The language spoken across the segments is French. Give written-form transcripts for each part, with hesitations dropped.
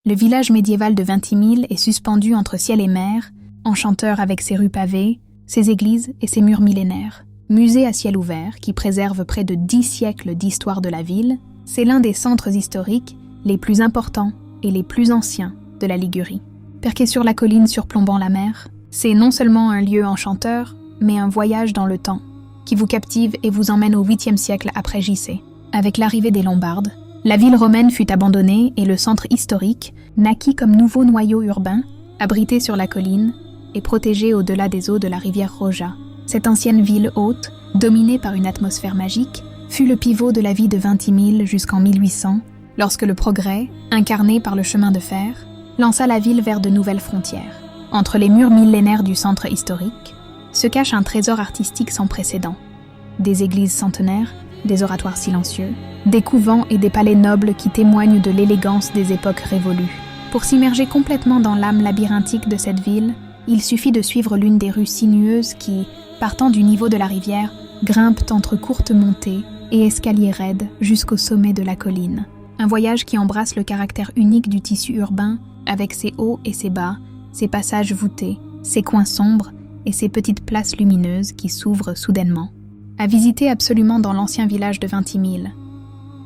Le village médiéval de Vintimille est suspendu entre ciel et mer, enchanteur avec ses rues pavées, ses églises et ses murs millénaires. Musée à ciel ouvert qui préserve près de 10 siècles d'histoire de la ville, c'est l'un des centres historiques les plus importants et les plus anciens de la Ligurie. Perché sur la colline surplombant la mer, c'est non seulement un lieu enchanteur, mais un voyage dans le temps qui vous captive et vous emmène au 8e siècle après JC. Avec l'arrivée des Lombardes, la ville romaine fut abandonnée et le centre historique naquit comme nouveau noyau urbain, abrité sur la colline et protégé au-delà des eaux de la rivière Roja. Cette ancienne ville haute, dominée par une atmosphère magique, fut le pivot de la vie de Vintimille jusqu'en 1800, lorsque le progrès, incarné par le chemin de fer, lança la ville vers de nouvelles frontières. Entre les murs millénaires du centre historique, se cache un trésor artistique sans précédent. Des églises centenaires, des oratoires silencieux, des couvents et des palais nobles qui témoignent de l'élégance des époques révolues. Pour s'immerger complètement dans l'âme labyrinthique de cette ville, il suffit de suivre l'une des rues sinueuses qui, partant du niveau de la rivière, grimpent entre courtes montées et escaliers raides jusqu'au sommet de la colline. Un voyage qui embrasse le caractère unique du tissu urbain, avec ses hauts et ses bas, ses passages voûtés, ses coins sombres et ses petites places lumineuses qui s'ouvrent soudainement. À visiter absolument dans l'ancien village de Vintimille.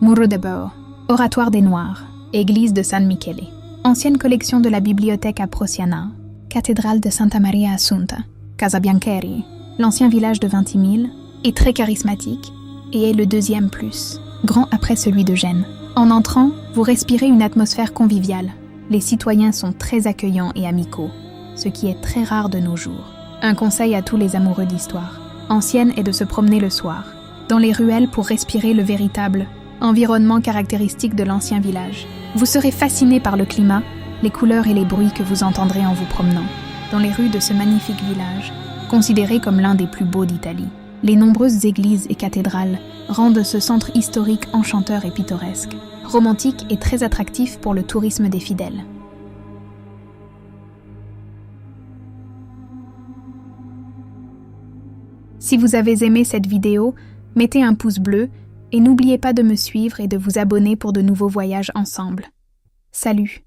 Muro de Boo, oratoire des Noirs, église de San Michele, ancienne collection de la bibliothèque Ambrosiana, cathédrale de Santa Maria Assunta, Casa Biancheri. L'ancien village de Vintimille est très charismatique et est le deuxième plus, grand après celui de Gênes. En entrant, vous respirez une atmosphère conviviale. Les citoyens sont très accueillants et amicaux, ce qui est très rare de nos jours. Un conseil à tous les amoureux d'histoire ancienne est de se promener le soir, dans les ruelles pour respirer le véritable environnement caractéristique de l'ancien village. Vous serez fasciné par le climat, les couleurs et les bruits que vous entendrez en vous promenant dans les rues de ce magnifique village, considéré comme l'un des plus beaux d'Italie. Les nombreuses églises et cathédrales rendent ce centre historique enchanteur et pittoresque, romantique et très attractif pour le tourisme des fidèles. Si vous avez aimé cette vidéo, mettez un pouce bleu et n'oubliez pas de me suivre et de vous abonner pour de nouveaux voyages ensemble. Salut!